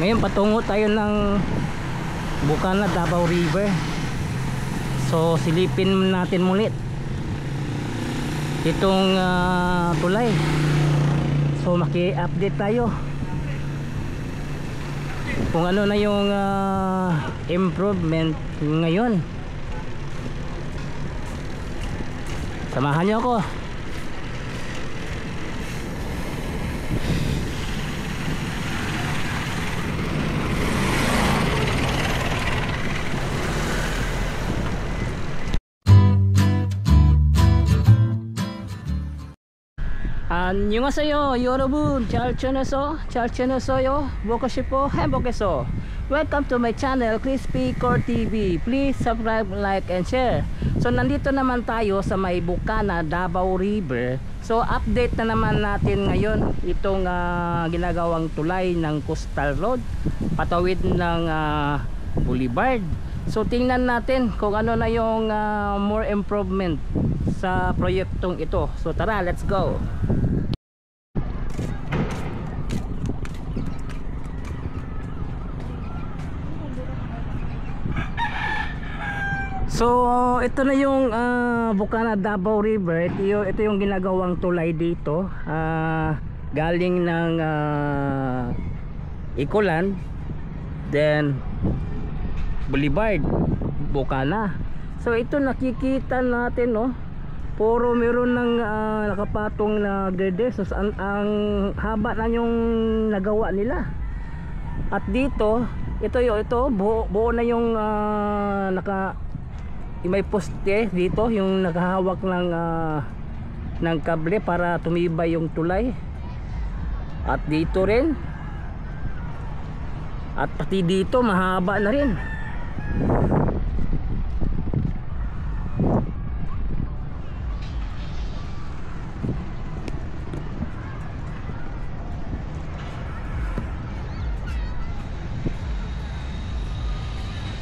Ngayon patungo tayo ng Bukana, Davao River. So silipin natin mulit itong tulay. So maki-update tayo kung ano na yung improvement ngayon. Samahan niyo ako. 안녕하세요 여러분. 잘 지내세요? 먹으시고 행복해서. Welcome to my channel Crispy Core TV. Please subscribe, like and share. So nandito naman tayo sa may Bukana, Davao River. So update na naman natin ngayon itong ginagawang tulay ng Coastal Road patawid ng Boulevard. So tingnan natin kung ano na yung more improvement sa proyektong ito. So tara, let's go. So ito na yung Bukana, Davao River. Ito yung ginagawang tulay dito, galing ng Ecoland, then Boulevard, Bukana. So ito nakikita natin, no, puro meron ng nakapatong na girder. So ang haba na yung nagawa nila. At dito, ito buo na yung may poste dito, yung nakahawak ng kable para tumibay yung tulay. At dito rin, at pati dito mahaba na rin.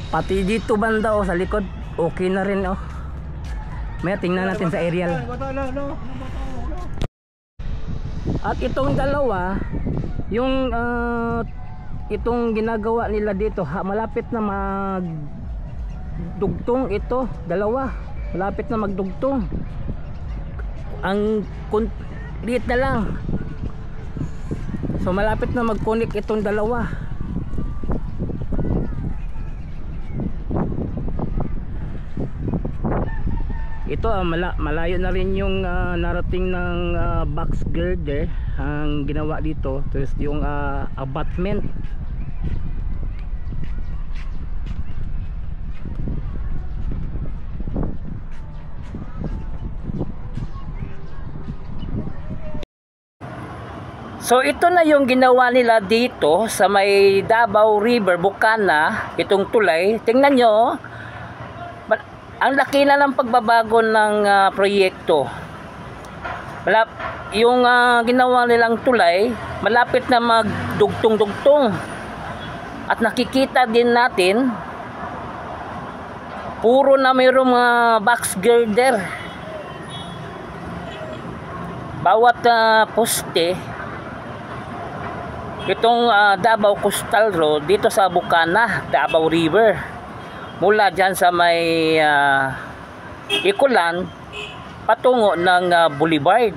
Pati dito banda sa likod okay na rin, May tingnan natin sa aerial. At itong dalawa, yung itong ginagawa nila dito, malapit na magdugtong ito, dalawa. Malapit na magdugtong. Ang complete na lang. So malapit na mag-connect itong dalawa. Ito malayo na rin yung narating ng box girder ang ginawa dito. Tapos yung abutment. So ito na yung ginawa nila dito sa may Davao River, Bukana, itong tulay. Tingnan nyo, ang laki na ng pagbabago ng proyekto. Yung ginawa nilang tulay, malapit na magdugtong-dugtong. At nakikita din natin, puro na mayroong mga box girder. Bawat poste, itong Davao Coastal Road dito sa Bukana, Davao River, mula dyan sa may Ecoland patungo ng Boulevard.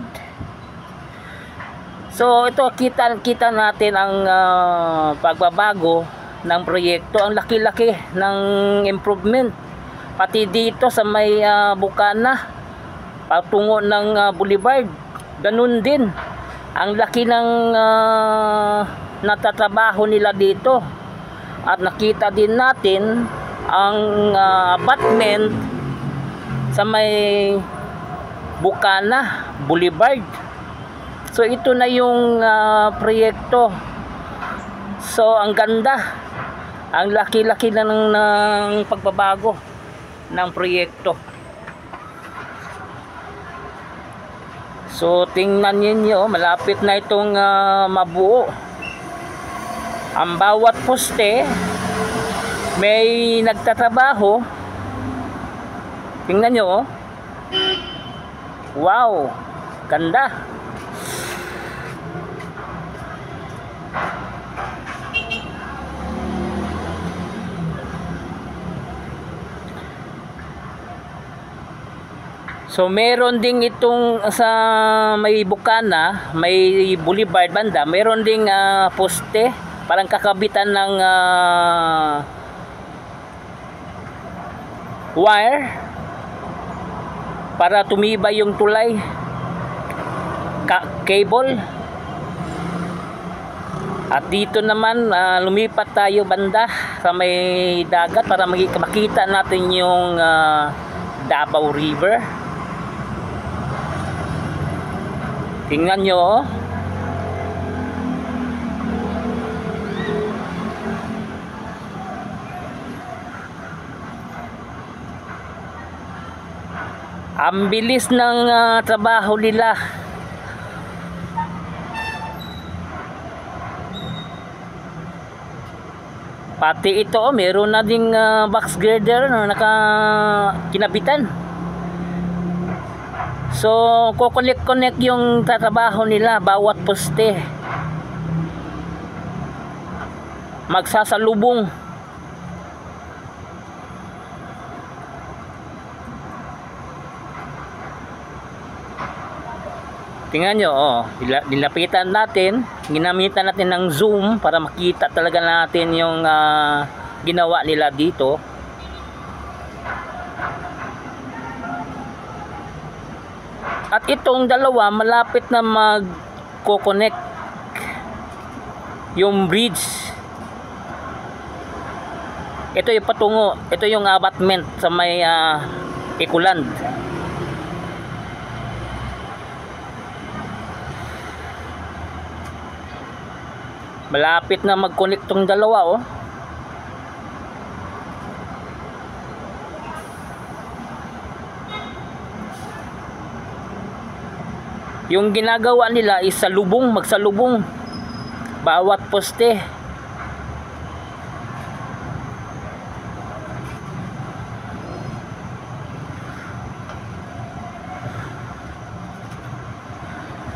So ito kita natin ang pagbabago ng proyekto. Ang laki-laki ng improvement. Pati dito sa may Bukana patungo ng Boulevard, ganun din. Ang laki ng natatrabaho nila dito. At nakita din natin ang abutment sa may Bukana, Boulevard. So ito na yung proyekto. So ang ganda. Ang laki-laki na ng pagbabago ng proyekto. So tingnan niyo, malapit na itong mabuo. Ang bawat poste may nagtatrabaho. Tingnan nyo, wow, ganda. So meron ding itong sa may Bukana, may Boulevard banda, meron ding poste, parang kakabitan ng wire para tumibay yung tulay, cable. At dito naman lumipat tayo banda sa may dagat para makita natin yung Davao River. Tingnan nyo, oh. Ang bilis ng trabaho nila. Pati ito, oh, meron na ding box girder na kinabitan. So, kukonek-konek yung tatrabaho nila bawat poste. Magsasalubong. Tingnan nyo, oh, nilapitan natin, ginamitan natin ng zoom para makita talaga natin yung ginawa nila dito. At itong dalawa malapit na mag-connect yung bridge. Ito yung patungo, ito yung abutment sa may Ecoland. Malapit na mag-connect tong dalawa, oh. Yung ginagawa nila is salubong, magsalubong bawat poste.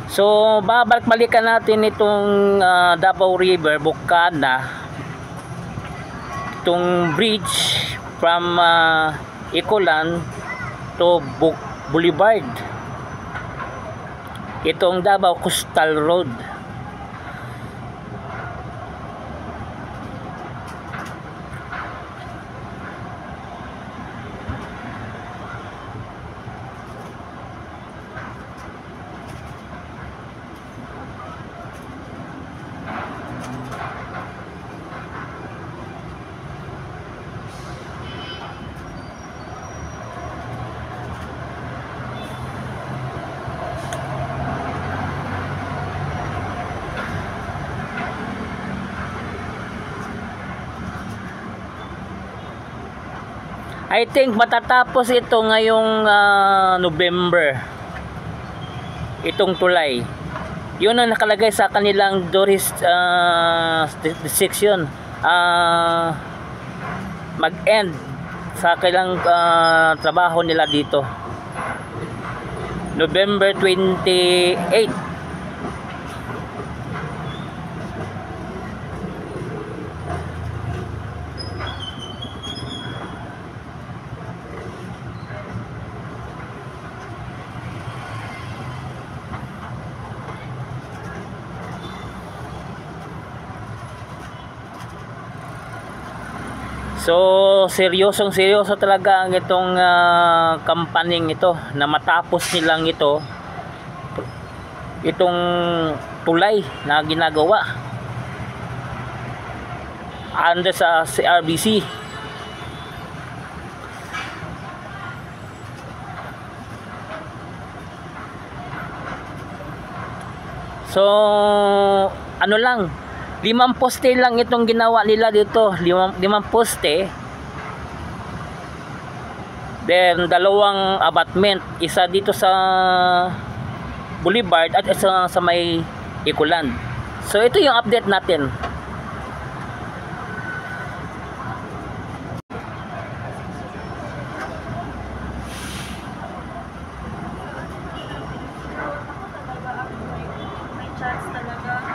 So babalik-balikan natin itong Davao River, Bukana, itong bridge from Ecoland to Boulevard, itong Davao Coastal Road. I think matatapos ito ngayong November, itong tulay. Yun ang nakalagay sa kanilang tourist section. Mag-end sa kailang trabaho nila dito November 28. So seryoso talaga ang itong kampanyeng ito na matapos nilang itong tulay na ginagawa under sa CRBC. So ano lang, 5 poste lang itong ginawa nila dito, 5 poste. Then 2 abutment, isa dito sa Boulevard at isa sa may Ecoland. So ito yung update natin. May chance talaga.